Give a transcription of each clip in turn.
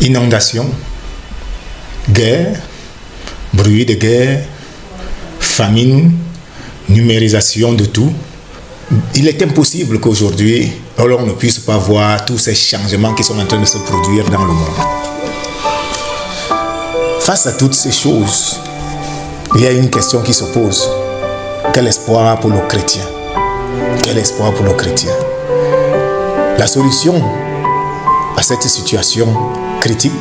Inondations, guerre, bruit de guerre, famine, numérisation de tout. Il est impossible qu'aujourd'hui, on ne puisse pas voir tous ces changements qui sont en train de se produire dans le monde. Face à toutes ces choses, il y a une question qui se pose. Quel espoir pour nos chrétiens? Quel espoir pour nos chrétiens? La solution à cette situation critique,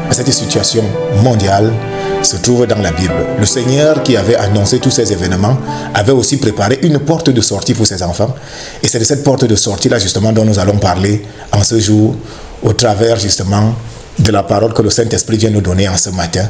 à cette situation mondiale, se trouve dans la Bible. Le Seigneur qui avait annoncé tous ces événements avait aussi préparé une porte de sortie pour ses enfants. Et c'est de cette porte de sortie-là justement dont nous allons parler en ce jour, au travers justement de la parole que le Saint-Esprit vient nous donner en ce matin.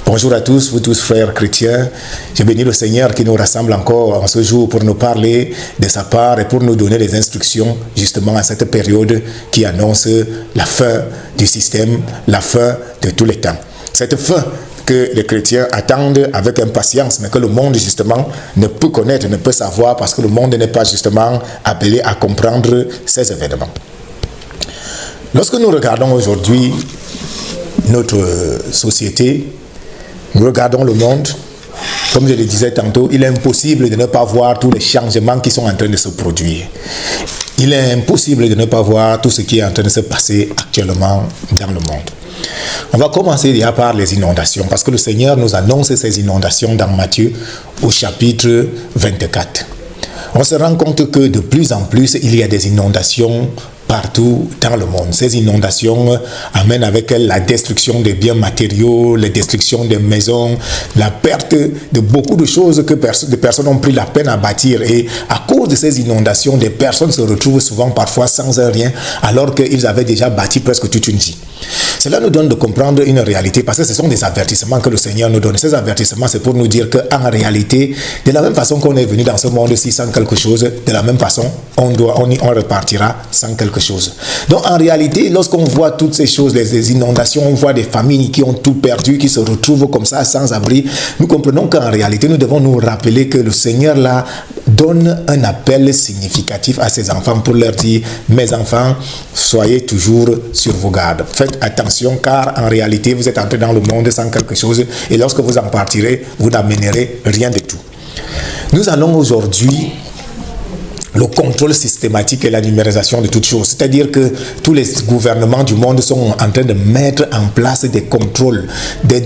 Bonjour à tous, vous tous frères chrétiens. Je bénis le Seigneur qui nous rassemble encore en ce jour pour nous parler de sa part et pour nous donner des instructions justement à cette période qui annonce la fin du système, la fin de tous les temps. Cette fin que les chrétiens attendent avec impatience, mais que le monde justement ne peut connaître, ne peut savoir parce que le monde n'est pas justement appelé à comprendre ces événements. Lorsque nous regardons aujourd'hui notre société, nous regardons le monde, comme je le disais tantôt, il est impossible de ne pas voir tous les changements qui sont en train de se produire. Il est impossible de ne pas voir tout ce qui est en train de se passer actuellement dans le monde. On va commencer déjà par les inondations, parce que le Seigneur nous annonce ces inondations dans Matthieu au chapitre 24. On se rend compte que de plus en plus, il y a des inondations partout dans le monde. Ces inondations amènent avec elles la destruction des biens matériaux, la destruction des maisons, la perte de beaucoup de choses que des personnes ont pris la peine à bâtir. Et à cause de ces inondations, des personnes se retrouvent souvent parfois sans un rien, alors qu'ils avaient déjà bâti presque toute une vie. Cela nous donne de comprendre une réalité, parce que ce sont des avertissements que le Seigneur nous donne. Ces avertissements, c'est pour nous dire qu'en réalité, de la même façon qu'on est venu dans ce monde-ci sans quelque chose, de la même façon, on repartira sans quelque chose. Donc en réalité, lorsqu'on voit toutes ces choses, les inondations, on voit des familles qui ont tout perdu, qui se retrouvent comme ça sans abri, nous comprenons qu'en réalité, nous devons nous rappeler que le Seigneur là donne un appel significatif à ses enfants pour leur dire: mes enfants, soyez toujours sur vos gardes. Faites attention, car en réalité, vous êtes entrés dans le monde sans quelque chose, et lorsque vous en partirez, vous n'amènerez rien du tout. Nous allons aujourd'hui le contrôle systématique et la numérisation de toutes choses. C'est-à-dire que tous les gouvernements du monde sont en train de mettre en place des contrôles.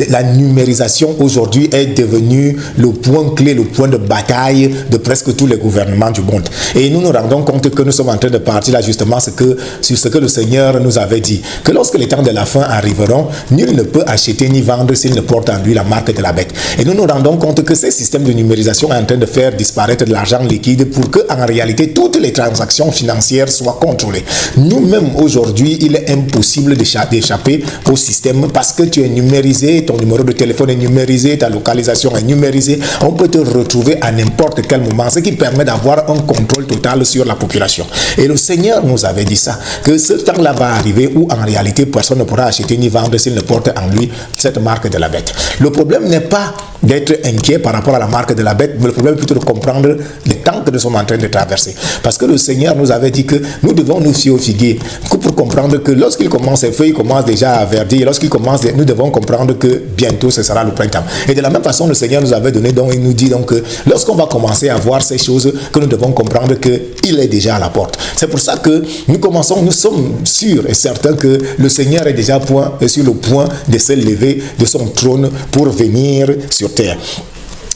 La numérisation aujourd'hui est devenue le point clé, le point de bataille de presque tous les gouvernements du monde. Et nous nous rendons compte que nous sommes en train de partir là justement sur ce que le Seigneur nous avait dit. Que lorsque les temps de la fin arriveront, nul ne peut acheter ni vendre s'il ne porte en lui la marque de la bête. Et nous nous rendons compte que ce système de numérisation est en train de faire disparaître de l'argent liquide pour que, en réalité, toutes les transactions financières soient contrôlées. Nous-mêmes, aujourd'hui, il est impossible d'échapper au système parce que tu es numérisé, ton numéro de téléphone est numérisé, ta localisation est numérisée. On peut te retrouver à n'importe quel moment, ce qui permet d'avoir un contrôle total sur la population. Et le Seigneur nous avait dit ça, que ce temps-là va arriver où, en réalité, personne ne pourra acheter ni vendre s'il ne porte en lui cette marque de la bête. Le problème n'est pas d'être inquiet par rapport à la marque de la bête, mais le problème est plutôt de comprendre les temps que nous sommes en train de traverser. Parce que le Seigneur nous avait dit que nous devons nous fier au figuier, pour comprendre que lorsqu'il commence, ses feuilles commencent déjà à verdir, lorsqu'il commence, nous devons comprendre que bientôt ce sera le printemps. Et de la même façon, le Seigneur nous avait donné, donc il nous dit donc que lorsqu'on va commencer à voir ces choses, que nous devons comprendre qu'il est déjà à la porte. C'est pour ça que nous sommes sûrs et certains que le Seigneur est déjà sur le point de se lever de son trône pour venir sur terre.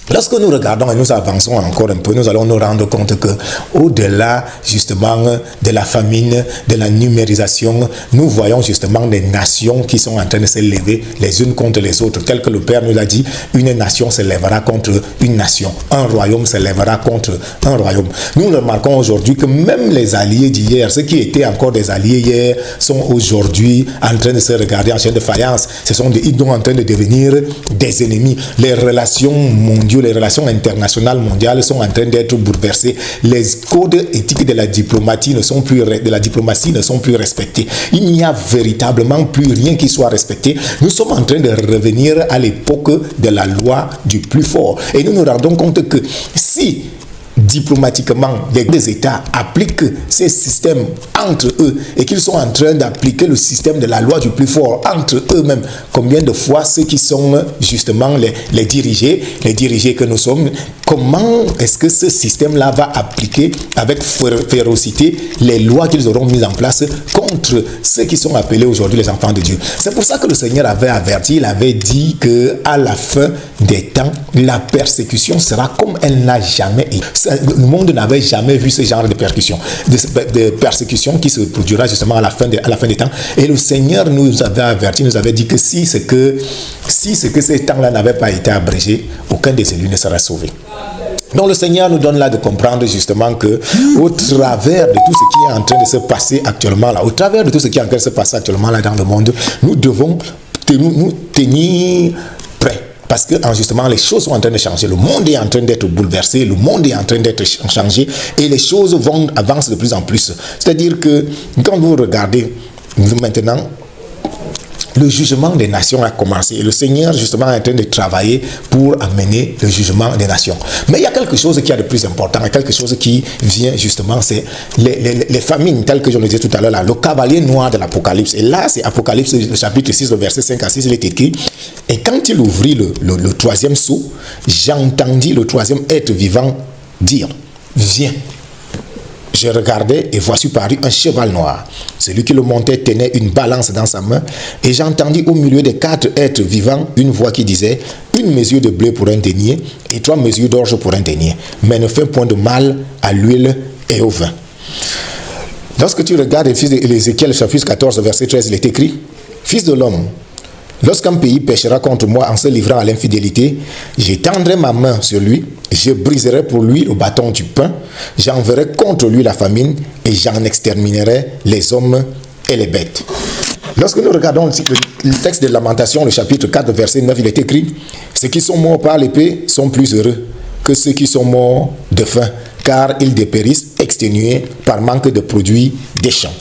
Lorsque nous regardons et nous avançons encore un peu, nous allons nous rendre compte que au-delà justement de la famine, de la numérisation, nous voyons justement des nations qui sont en train de se lever les unes contre les autres. Tel que le Père nous l'a dit, une nation se lèvera contre une nation. Un royaume se lèvera contre un royaume. Nous remarquons aujourd'hui que même les alliés d'hier, ceux qui étaient encore des alliés hier, sont aujourd'hui en train de se regarder en chaîne de faïence. Ils sont en train de devenir des ennemis. Les relations mondiales, les relations internationales mondiales sont en train d'être bouleversées. Les codes éthiques de la diplomatie ne sont plus respectés. Il n'y a véritablement plus rien qui soit respecté. Nous sommes en train de revenir à l'époque de la loi du plus fort. Et nous nous rendons compte que si diplomatiquement les États appliquent ces systèmes entre eux et qu'ils sont en train d'appliquer le système de la loi du plus fort entre eux-mêmes, combien de fois ceux qui sont justement les dirigés que nous sommes, comment est-ce que ce système-là va appliquer avec férocité les lois qu'ils auront mises en place contre ceux qui sont appelés aujourd'hui les enfants de Dieu? C'est pour ça que le Seigneur avait averti, il avait dit qu'à la fin des temps, la persécution sera comme elle n'a jamais été. Le monde n'avait jamais vu ce genre de persécution qui se produira justement à la fin des temps. Et le Seigneur nous avait averti, nous avait dit que si c'est que ces temps-là n'avaient pas été abrégés, aucun des élus ne serait sauvé. Donc le Seigneur nous donne là de comprendre justement que au travers de tout ce qui est en train de se passer actuellement là, dans le monde, nous devons nous tenir prêts. Parce que justement, les choses sont en train de changer. Le monde est en train d'être bouleversé. Le monde est en train d'être changé. Et les choses avancent de plus en plus. C'est-à-dire que quand vous regardez maintenant, le jugement des nations a commencé. Et le Seigneur, justement, est en train de travailler pour amener le jugement des nations. Mais il y a quelque chose qui est de plus important, quelque chose qui vient justement, c'est les famines, telles que je le disais tout à l'heure, là, le cavalier noir de l'Apocalypse. Et là, c'est Apocalypse, le chapitre 6, le verset 5 à 6, il est écrit. Et quand il ouvrit le troisième sceau, j'entendis le troisième être vivant dire, viens. Je regardais et voici paru un cheval noir. Celui qui le montait tenait une balance dans sa main. Et j'entendis au milieu des 4 êtres vivants une voix qui disait, une mesure de blé pour un denier et 3 mesures d'orge pour un denier. Mais ne fais point de mal à l'huile et au vin. Lorsque tu regardes Ézéchiel chapitre 14 verset 13, il est écrit, Fils de l'homme, lorsqu'un pays péchera contre moi en se livrant à l'infidélité, j'étendrai ma main sur lui, je briserai pour lui le bâton du pain, j'enverrai contre lui la famine et j'en exterminerai les hommes et les bêtes. Lorsque nous regardons le texte de Lamentation, le chapitre 4, verset 9, il est écrit, ceux qui sont morts par l'épée sont plus heureux que ceux qui sont morts de faim, car ils dépérissent exténués par manque de produits des champs.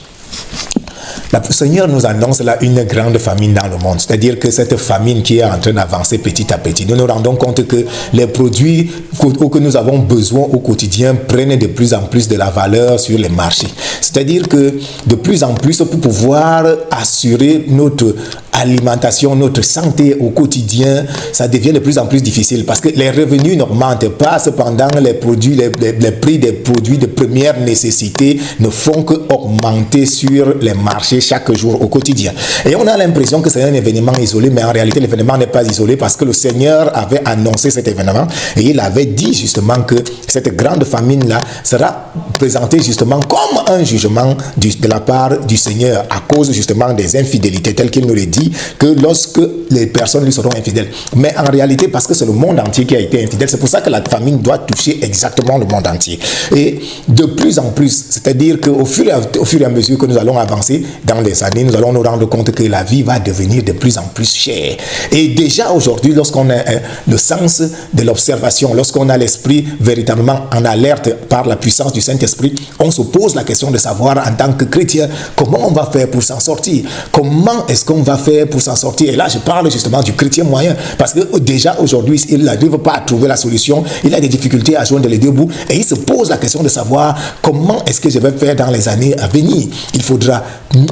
Le Seigneur nous annonce là une grande famine dans le monde. C'est-à-dire que cette famine qui est en train d'avancer petit à petit, nous nous rendons compte que les produits que nous avons besoin au quotidien prennent de plus en plus de la valeur sur les marchés. C'est-à-dire que de plus en plus, pour pouvoir assurer notre alimentation, notre santé au quotidien, ça devient de plus en plus difficile parce que les revenus n'augmentent pas. Cependant, les prix des produits de première nécessité ne font qu'augmenter sur les marchés chaque jour au quotidien. Et on a l'impression que c'est un événement isolé, mais en réalité, l'événement n'est pas isolé parce que le Seigneur avait annoncé cet événement et il avait dit justement que cette grande famine-là sera présentée justement comme un jugement de la part du Seigneur à cause justement des infidélités, telles qu'il nous le dit, que lorsque les personnes lui seront infidèles. Mais en réalité, parce que c'est le monde entier qui a été infidèle, c'est pour ça que la famine doit toucher exactement le monde entier. Et de plus en plus, c'est-à-dire qu'au fur et à mesure que nous allons avancer dans les années, nous allons nous rendre compte que la vie va devenir de plus en plus chère. Et déjà aujourd'hui, lorsqu'on a le sens de l'observation, lorsqu'on a l'esprit véritablement en alerte par la puissance du Saint-Esprit, on se pose la question de savoir en tant que chrétien, comment on va faire pour s'en sortir? Comment est-ce qu'on va faire pour s'en sortir? Et là, je parle justement du chrétien moyen, parce que déjà aujourd'hui, il n'arrive pas à trouver la solution, il a des difficultés à joindre les deux bouts, et il se pose la question de savoir comment est-ce que je vais faire dans les années à venir. Il faudra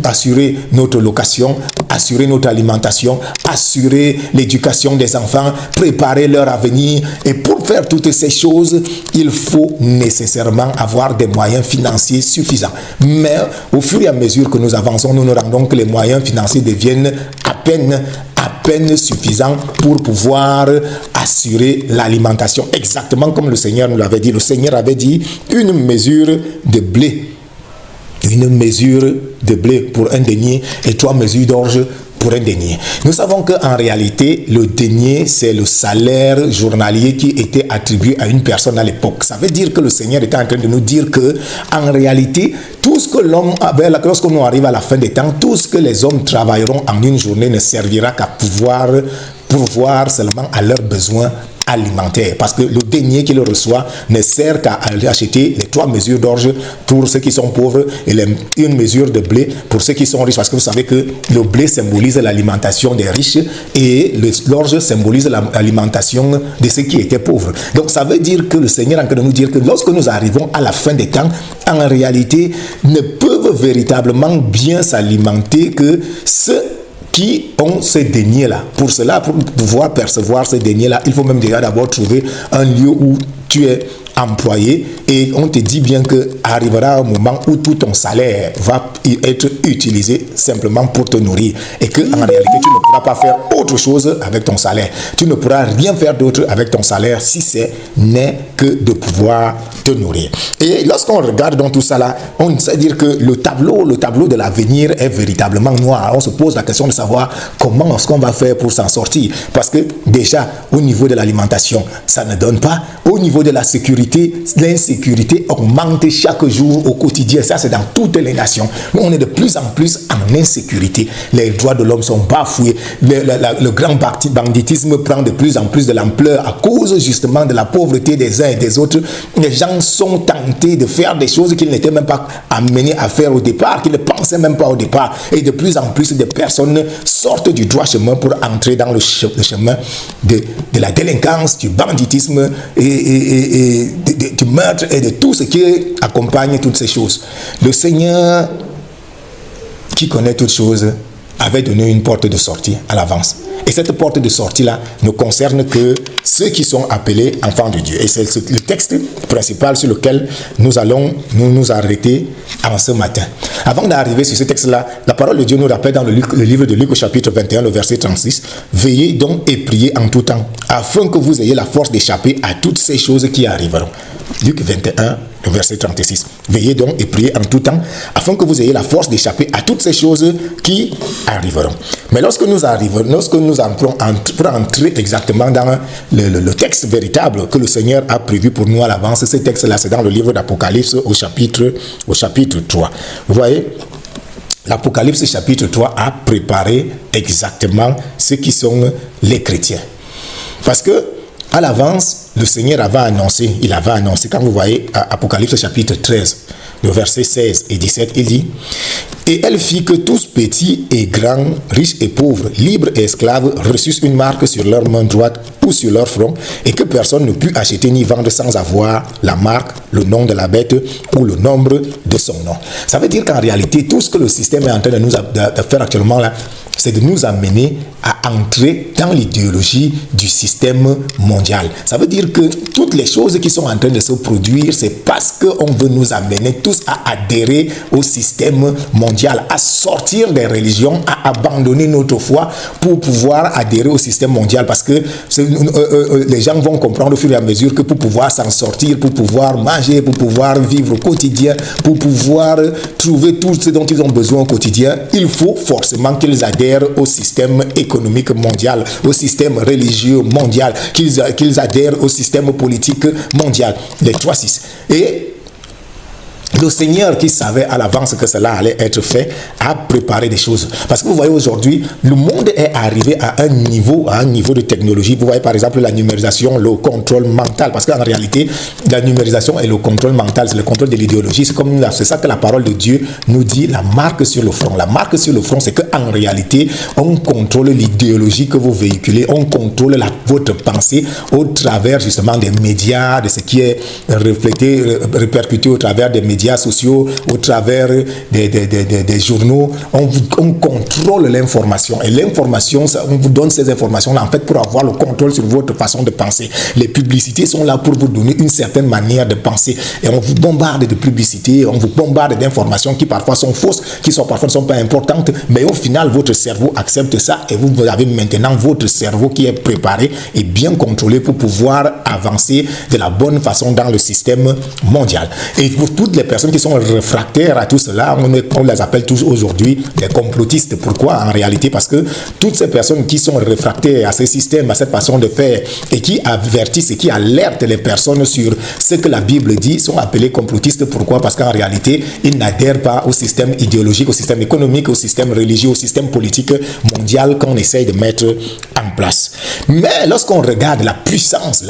assurer notre location, assurer notre alimentation, assurer l'éducation des enfants, préparer leur avenir. Et pour faire toutes ces choses, il faut nécessairement avoir des moyens financiers suffisants. Mais au fur et à mesure que nous avançons, nous nous rendons que les moyens financiers deviennent à peine suffisants pour pouvoir assurer l'alimentation. Exactement comme le Seigneur nous l'avait dit. Le Seigneur avait dit une mesure de blé. Une mesure de blé pour un denier et 3 mesures d'orge pour un denier. Nous savons qu'en réalité, le denier, c'est le salaire journalier qui était attribué à une personne à l'époque. Ça veut dire que le Seigneur était en train de nous dire que, en réalité, tout ce que l'homme avait, lorsqu'on arrive à la fin des temps, tout ce que les hommes travailleront en une journée ne servira qu'à pouvoir pourvoir seulement à leurs besoins alimentaire. Parce que le denier qu'il reçoit ne sert qu'à acheter les 3 mesures d'orge pour ceux qui sont pauvres et une mesure de blé pour ceux qui sont riches. Parce que vous savez que le blé symbolise l'alimentation des riches et l'orge symbolise l'alimentation de ceux qui étaient pauvres. Donc ça veut dire que le Seigneur est en train de nous dire que lorsque nous arrivons à la fin des temps, en réalité, ne peuvent véritablement bien s'alimenter que ceux qui ont ces deniers-là. Pour cela, pour pouvoir percevoir ces deniers-là, il faut même déjà d'abord trouver un lieu où tu es employé et on te dit bien que arrivera un moment où tout ton salaire va être utilisé simplement pour te nourrir et que en réalité tu ne pourras pas faire autre chose avec ton salaire. Tu ne pourras rien faire d'autre avec ton salaire si ce n'est que de pouvoir te nourrir. Et lorsqu'on regarde dans tout ça là, on sait dire que le tableau de l'avenir est véritablement noir. On se pose la question de savoir comment est-ce qu'on va faire pour s'en sortir, parce que déjà au niveau de l'alimentation ça ne donne pas, au niveau de la sécurité, l'insécurité augmente chaque jour au quotidien. Ça, c'est dans toutes les nations. Nous, on est de plus en plus en insécurité. Les droits de l'homme sont bafoués. Le grand banditisme prend de plus en plus de l'ampleur à cause justement de la pauvreté des uns et des autres. Les gens sont tentés de faire des choses qu'ils n'étaient même pas amenés à faire au départ, qu'ils ne pensaient même pas au départ. Et de plus en plus de personnes sortent du droit chemin pour entrer dans le chemin de la délinquance, du banditisme et du meurtre et de tout ce qui accompagne toutes ces choses. Le Seigneur, qui connaît toutes choses, avait donné une porte de sortie à l'avance. Et cette porte de sortie-là ne concerne que ceux qui sont appelés enfants de Dieu. Et c'est le texte principal sur lequel nous allons nous arrêter en ce matin. Avant d'arriver sur ce texte-là, la parole de Dieu nous rappelle dans le livre de Luc au chapitre 21, le verset 36, « Veillez donc et priez en tout temps, afin que vous ayez la force d'échapper à toutes ces choses qui arriveront. » Luc 21, le verset 36. « Veillez donc et priez en tout temps, afin que vous ayez la force d'échapper à toutes ces choses qui arriveront. » Mais lorsque nous entrons pour entrer exactement dans le texte véritable que le Seigneur a prévu pour nous à l'avance, ce texte-là, c'est dans le livre d'Apocalypse au chapitre 3. Vous voyez, l'Apocalypse chapitre 3 a préparé exactement ce qui sont les chrétiens. Parce que à l'avance, le Seigneur avait annoncé, quand vous voyez Apocalypse chapitre 13, le verset 16 et 17, il dit « Et elle fit que tous petits et grands, riches et pauvres, libres et esclaves, reçussent une marque sur leur main droite ou sur leur front, et que personne ne put acheter ni vendre sans avoir la marque, le nom de la bête ou le nombre de son nom. » Ça veut dire qu'en réalité, tout ce que le système est en train de faire actuellement là, c'est de nous amener à entrer dans l'idéologie du système mondial. Ça veut dire que toutes les choses qui sont en train de se produire, c'est parce qu'on veut nous amener tous à adhérer au système mondial, à sortir des religions, à abandonner notre foi pour pouvoir adhérer au système mondial. Parce que les gens vont comprendre au fur et à mesure que pour pouvoir s'en sortir, pour pouvoir manger, pour pouvoir vivre au quotidien, pour pouvoir trouver tout ce dont ils ont besoin au quotidien, il faut forcément qu'ils adhèrent au système économique mondial, au système religieux mondial, qu'ils adhèrent au système politique mondial, les 3-6. Et le Seigneur, qui savait à l'avance que cela allait être fait, a préparé des choses. Parce que vous voyez aujourd'hui, le monde est arrivé à un niveau de technologie. Vous voyez par exemple la numérisation, le contrôle mental. Parce qu'en réalité, la numérisation et le contrôle mental, c'est le contrôle de l'idéologie. C'est ça que la parole de Dieu nous dit, la marque sur le front. La marque sur le front, c'est qu'en réalité, on contrôle l'idéologie que vous véhiculez. On contrôle votre pensée au travers justement des médias, de ce qui est répercuté au travers des médias sociaux, au travers des journaux. On contrôle l'information, et l'information, on vous donne ces informations-là en fait pour avoir le contrôle sur votre façon de penser. Les publicités sont là pour vous donner une certaine manière de penser, et on vous bombarde de publicités, on vous bombarde d'informations qui parfois sont fausses, qui parfois ne sont pas importantes, mais au final votre cerveau accepte ça, et vous avez maintenant votre cerveau qui est préparé et bien contrôlé pour pouvoir avancer de la bonne façon dans le système mondial. Et pour toutes les personnes qui sont réfractaires à tout cela, on les appelle tous aujourd'hui des complotistes. Pourquoi? En réalité, parce que toutes ces personnes qui sont réfractaires à ce système, à cette façon de faire, et qui avertissent et qui alertent les personnes sur ce que la Bible dit, sont appelés complotistes. Pourquoi? Parce qu'en réalité, ils n'adhèrent pas au système idéologique, au système économique, au système religieux, au système politique mondial qu'on essaye de mettre en place. Mais lorsqu'on regarde la puissance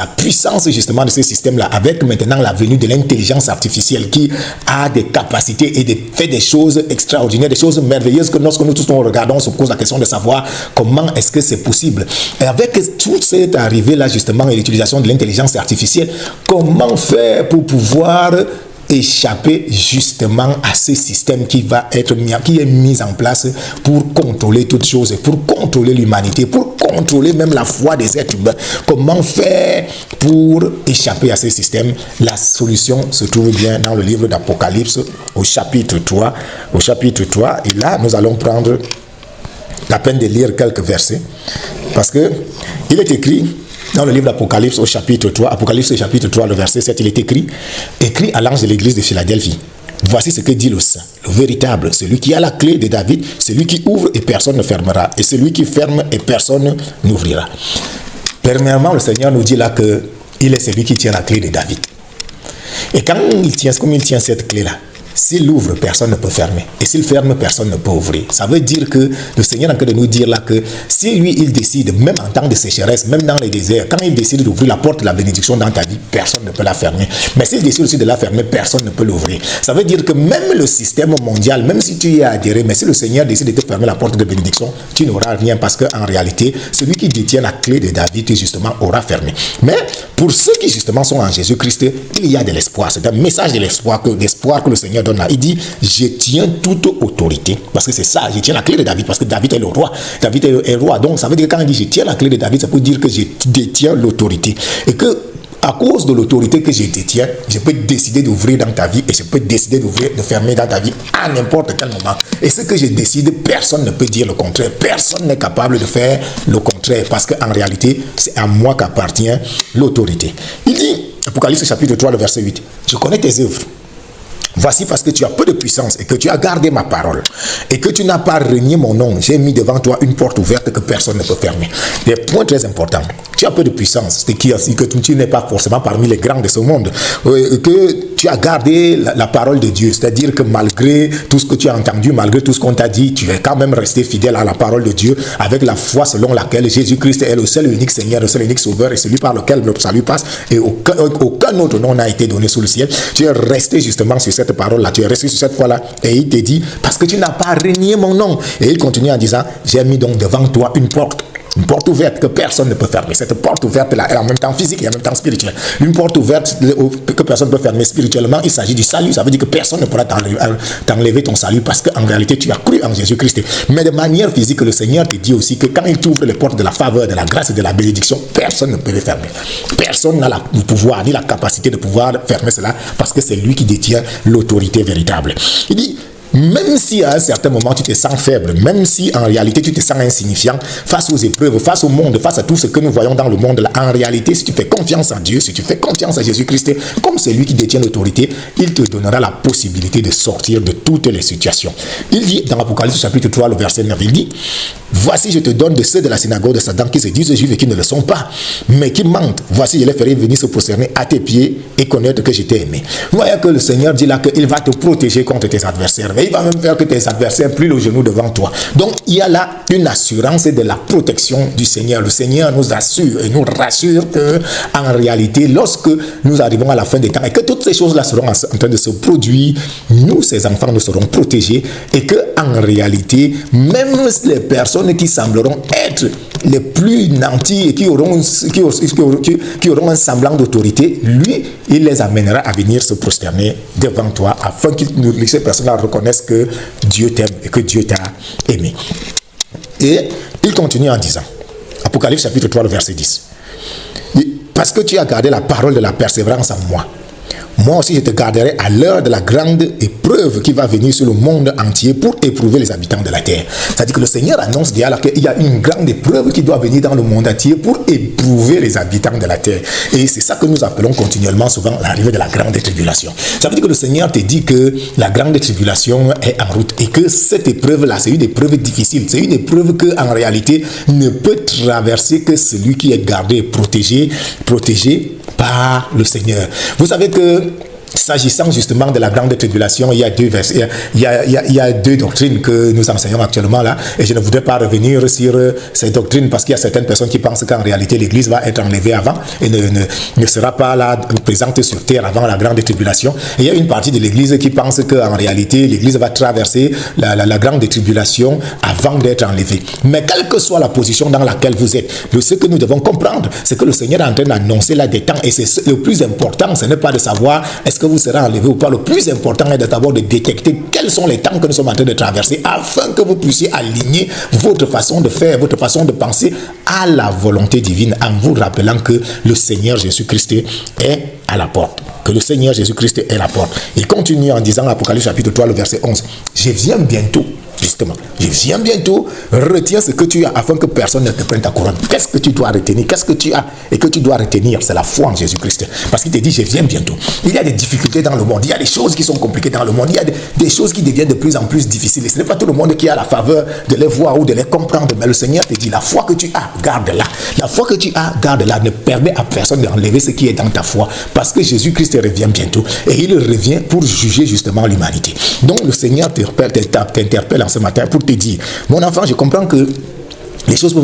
justement de ce système-là, avec maintenant la venue de l'intelligence artificielle qui a des capacités et fait des choses extraordinaires, des choses merveilleuses que lorsque nous tous nous regardons, on se pose la question de savoir comment est-ce que c'est possible. Et avec toute cette arrivée-là justement et l'utilisation de l'intelligence artificielle, comment faire pour pouvoir échapper justement à ce système qui est mis en place pour contrôler toutes choses, pour contrôler l'humanité, pour contrôler même la foi des êtres humains. Comment faire pour échapper à ce système? La solution se trouve bien dans le livre d'Apocalypse au chapitre 3. Et là, nous allons prendre la peine de lire quelques versets parce que il est écrit dans le livre d'Apocalypse au chapitre 3, Apocalypse au chapitre 3, le verset 7, il est écrit à l'ange de l'église de Philadelphie. Voici ce que dit le saint, le véritable, celui qui a la clé de David, celui qui ouvre et personne ne fermera, et celui qui ferme et personne n'ouvrira. Premièrement, le Seigneur nous dit là qu'il est celui qui tient la clé de David. Et quand comme il tient cette clé-là, s'il ouvre, personne ne peut fermer. Et s'il ferme, personne ne peut ouvrir. Ça veut dire que le Seigneur est en train de nous dire là que si lui, il décide, même en temps de sécheresse, même dans les déserts, quand il décide d'ouvrir la porte de la bénédiction dans ta vie, personne ne peut la fermer. Mais s'il décide aussi de la fermer, personne ne peut l'ouvrir. Ça veut dire que même le système mondial, même si tu y es adhéré, mais si le Seigneur décide de te fermer la porte de bénédiction, tu n'auras rien parce qu'en réalité, celui qui détient la clé de David, justement, aura fermé. Mais pour ceux qui, justement, sont en Jésus-Christ, il y a de l'espoir. C'est un message de l'espoir que le Seigneur donne là. Il dit, je tiens toute autorité. Parce que c'est ça, je tiens la clé de David. Parce que David est le roi. David est roi. Donc, ça veut dire que quand il dit, je tiens la clé de David, ça peut dire que je détiens l'autorité. Et que, à cause de l'autorité que je détiens, je peux décider d'ouvrir dans ta vie et je peux décider de fermer dans ta vie à n'importe quel moment. Et ce que je décide, personne ne peut dire le contraire. Personne n'est capable de faire le contraire parce qu'en réalité, c'est à moi qu'appartient l'autorité. Il dit, Apocalypse chapitre 3, le verset 8, je connais tes œuvres. Voici parce que tu as peu de puissance et que tu as gardé ma parole et que tu n'as pas renié mon nom. J'ai mis devant toi une porte ouverte que personne ne peut fermer. Des points très importants. Tu as peu de puissance, c'est que tu n'es pas forcément parmi les grands de ce monde. Que tu as gardé la parole de Dieu. C'est-à-dire que malgré tout ce que tu as entendu, malgré tout ce qu'on t'a dit, tu es quand même resté fidèle à la parole de Dieu avec la foi selon laquelle Jésus-Christ est le seul unique Seigneur, le seul unique Sauveur et celui par lequel le salut passe et aucun autre nom n'a été donné sous le ciel. Tu es resté justement sur cette parole-là, tu es resté sur cette foi-là et il te dit, parce que tu n'as pas renié mon nom. Et il continue en disant, j'ai mis donc devant toi une porte ouverte que personne ne peut fermer. Cette porte ouverte-là est en même temps physique et en même temps spirituelle. Une porte ouverte que personne ne peut fermer spirituellement, il s'agit du salut. Ça veut dire que personne ne pourra t'enlever ton salut parce qu'en réalité, tu as cru en Jésus-Christ. Mais de manière physique, le Seigneur te dit aussi que quand il t'ouvre les portes de la faveur, de la grâce et de la bénédiction, personne ne peut les fermer. Personne n'a le pouvoir ni la capacité de pouvoir fermer cela parce que c'est lui qui détient l'autorité véritable. Il dit, même si à un certain moment tu te sens faible, même si en réalité tu te sens insignifiant face aux épreuves, face au monde, face à tout ce que nous voyons dans le monde là, en réalité si tu fais confiance en Dieu, si tu fais confiance à Jésus-Christ comme c'est lui qui détient l'autorité, il te donnera la possibilité de sortir de toutes les situations. Il dit dans Apocalypse chapitre 3 le verset 9, il dit, voici je te donne de ceux de la synagogue de Satan qui se disent juifs et qui ne le sont pas, mais qui mentent. Voici je les ferai venir se prosterner à tes pieds et connaître que je t'ai aimé. Vous voyez que le Seigneur dit là qu'il va te protéger contre tes adversaires. Il va même faire que tes adversaires plient le genou devant toi. Donc, il y a là une assurance de la protection du Seigneur. Le Seigneur nous assure et nous rassure que, en réalité, lorsque nous arrivons à la fin des temps et que toutes ces choses-là seront en train de se produire, nous, ces enfants, nous serons protégés et que, en réalité, même les personnes qui sembleront être les plus nantis et qui auront un semblant d'autorité, lui, il les amènera à venir se prosterner devant toi afin que ces personnes-là reconnaissent que Dieu t'aime et que Dieu t'a aimé. Et il continue en disant, Apocalypse chapitre 3, le verset 10, parce que tu as gardé la parole de la persévérance en moi, moi aussi je te garderai à l'heure de la grande épreuve qui va venir sur le monde entier pour éprouver les habitants de la terre. C'est-à-dire que le Seigneur annonce déjà qu'il y a une grande épreuve qui doit venir dans le monde entier pour éprouver les habitants de la terre. Et c'est ça que nous appelons continuellement souvent l'arrivée de la grande tribulation. Ça veut dire que le Seigneur te dit que la grande tribulation est en route et que cette épreuve-là, c'est une épreuve difficile. C'est une épreuve qu'en réalité ne peut traverser que celui qui est gardé et protégé par le Seigneur. Vous savez que S'agissant justement de la grande tribulation, il y a deux versets, il y a deux doctrines que nous enseignons actuellement là, et je ne voudrais pas revenir sur ces doctrines parce qu'il y a certaines personnes qui pensent qu'en réalité l'Église va être enlevée avant et ne sera pas là présente sur terre avant la grande tribulation. Et il y a une partie de l'Église qui pense qu'en réalité l'Église va traverser la grande tribulation avant d'être enlevée. Mais quelle que soit la position dans laquelle vous êtes, ce que nous devons comprendre, c'est que le Seigneur est en train d'annoncer là des temps, et c'est le plus important, ce n'est pas de savoir est-ce que vous serez enlevé ou pas. Le plus important est d'abord de détecter quels sont les temps que nous sommes en train de traverser afin que vous puissiez aligner votre façon de faire, votre façon de penser à la volonté divine en vous rappelant que le Seigneur Jésus-Christ est à la porte. Que le Seigneur Jésus-Christ est à la porte. Il continue en disant, Apocalypse chapitre 3, le verset 11, « Je viens bientôt. » Justement, je viens bientôt, retiens ce que tu as afin que personne ne te prenne ta couronne. Qu'est-ce que tu dois retenir? Qu'est-ce que tu as et que tu dois retenir? C'est la foi en Jésus-Christ. Parce qu'il te dit, je viens bientôt. Il y a des difficultés dans le monde, il y a des choses qui sont compliquées dans le monde, il y a des choses qui deviennent de plus en plus difficiles. Et ce n'est pas tout le monde qui a la faveur de les voir ou de les comprendre. Mais le Seigneur te dit, la foi que tu as, garde-la. La foi que tu as, garde-la. Ne permet à personne d'enlever ce qui est dans ta foi. Parce que Jésus-Christ revient bientôt. Et il revient pour juger justement l'humanité. Donc le Seigneur t'interpelle en ce matin pour te dire, mon enfant, je comprends que les choses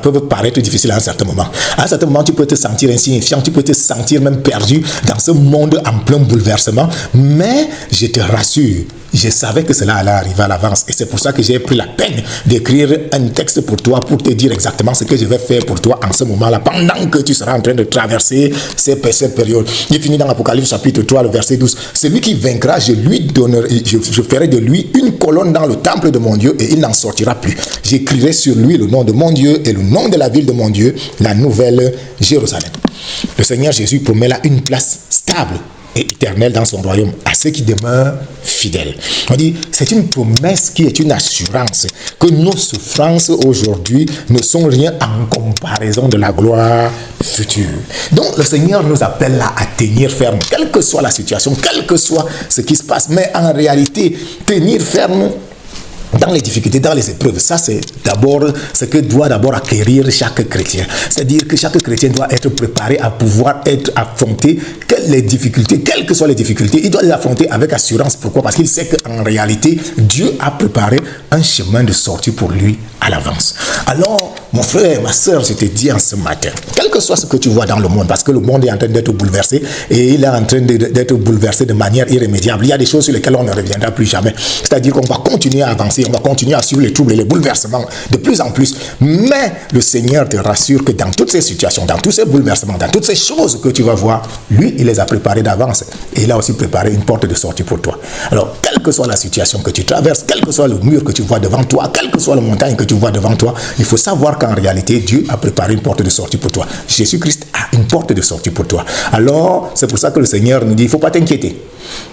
peuvent paraître difficiles à un certain moment. À un certain moment, tu peux te sentir insignifiant, tu peux te sentir même perdu dans ce monde en plein bouleversement. Mais je te rassure, je savais que cela allait arriver à l'avance. Et c'est pour ça que j'ai pris la peine d'écrire un texte pour toi, pour te dire exactement ce que je vais faire pour toi en ce moment-là, pendant que tu seras en train de traverser cette période. Il finit dans l'Apocalypse chapitre 3, le verset 12. Celui qui vaincra, je ferai de lui une colonne dans le temple de mon Dieu et il n'en sortira plus. J'écrirai sur lui le nom de mon Dieu et le nom de la ville de mon Dieu, la nouvelle Jérusalem. Le Seigneur Jésus promet là une place stable et éternelle dans son royaume à ceux qui demeurent fidèles. On dit, c'est une promesse qui est une assurance que nos souffrances aujourd'hui ne sont rien en comparaison de la gloire future. Donc le Seigneur nous appelle là à tenir ferme, quelle que soit la situation, quel que soit ce qui se passe. Mais en réalité, tenir ferme dans les difficultés, dans les épreuves, ça c'est d'abord ce que doit d'abord acquérir chaque chrétien. C'est-à-dire que chaque chrétien doit être préparé à pouvoir affronter les difficultés, quelles que soient les difficultés, il doit les affronter avec assurance. Pourquoi? Parce qu'il sait qu'en réalité, Dieu a préparé un chemin de sortie pour lui à l'avance. Alors, mon frère, ma soeur, je te dis en ce matin, quel que soit ce que tu vois dans le monde, parce que le monde est en train d'être bouleversé et il est en train d'être bouleversé de manière irrémédiable. Il y a des choses sur lesquelles on ne reviendra plus jamais. C'est-à-dire qu'on va continuer à avancer, on va continuer à suivre les troubles et les bouleversements de plus en plus. Mais le Seigneur te rassure que dans toutes ces situations, dans tous ces bouleversements, dans toutes ces choses que tu vas voir, lui, il les a préparées d'avance et il a aussi préparé une porte de sortie pour toi. Alors, quelle que soit la situation que tu traverses, quel que soit le mur que tu vois devant toi, quelle que soit la montagne que tu vois devant toi, il faut savoir qu'en réalité, Dieu a préparé une porte de sortie pour toi. Jésus-Christ a une porte de sortie pour toi. Alors, c'est pour ça que le Seigneur nous dit, il ne faut pas t'inquiéter.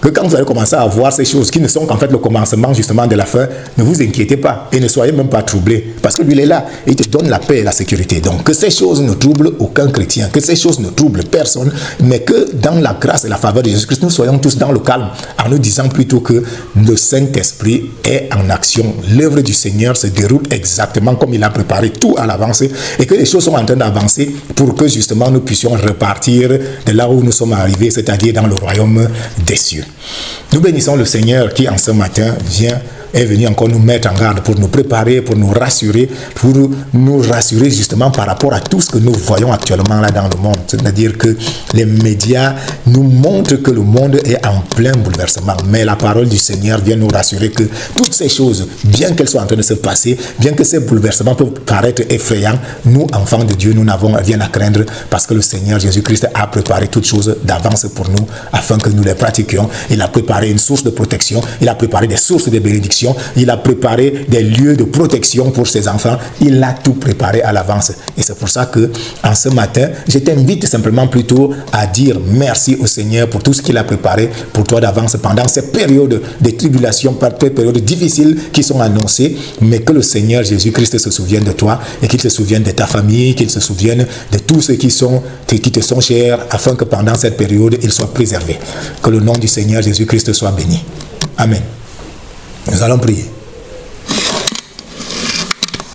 Que quand vous allez commencer à voir ces choses qui ne sont qu'en fait le commencement justement de la fin, ne vous inquiétez pas et ne soyez même pas troublés. Parce que lui, il est là et il te donne la paix et la sécurité. Donc, que ces choses ne troublent aucun chrétien, que ces choses ne troublent personne, mais que dans la grâce et la faveur de Jésus-Christ, nous soyons tous dans le calme en nous disant plutôt que le Saint-Esprit est en action. L'œuvre du Seigneur se déroule exactement comme il a préparé tout à l'avance et que les choses sont en train d'avancer pour que justement nous puissions repartir de là où nous sommes arrivés, c'est-à-dire dans le royaume des cieux. Nous bénissons le Seigneur qui en ce matin est venu encore nous mettre en garde pour nous préparer, pour nous rassurer justement par rapport à tout ce que nous voyons actuellement là dans le monde. C'est-à-dire que les médias nous montrent que le monde est en plein bouleversement. Mais la parole du Seigneur vient nous rassurer que toutes ces choses, bien qu'elles soient en train de se passer, bien que ces bouleversements peuvent paraître effrayants, nous, enfants de Dieu, nous n'avons rien à craindre parce que le Seigneur Jésus-Christ a préparé toutes choses d'avance pour nous afin que nous les pratiquions. Il a préparé une source de protection, il a préparé des sources de bénédiction, il a préparé des lieux de protection pour ses enfants. Il a tout préparé à l'avance. Et c'est pour ça que, en ce matin, je t'invite simplement plutôt à dire merci au Seigneur pour tout ce qu'il a préparé pour toi d'avance pendant ces périodes de tribulation, ces périodes difficiles qui sont annoncées, mais que le Seigneur Jésus-Christ se souvienne de toi et qu'il se souvienne de ta famille, qu'il se souvienne de tous ceux qui te sont chers, afin que pendant cette période, ils soient préservés. Que le nom du Seigneur Jésus-Christ soit béni. Amen. Nous allons prier.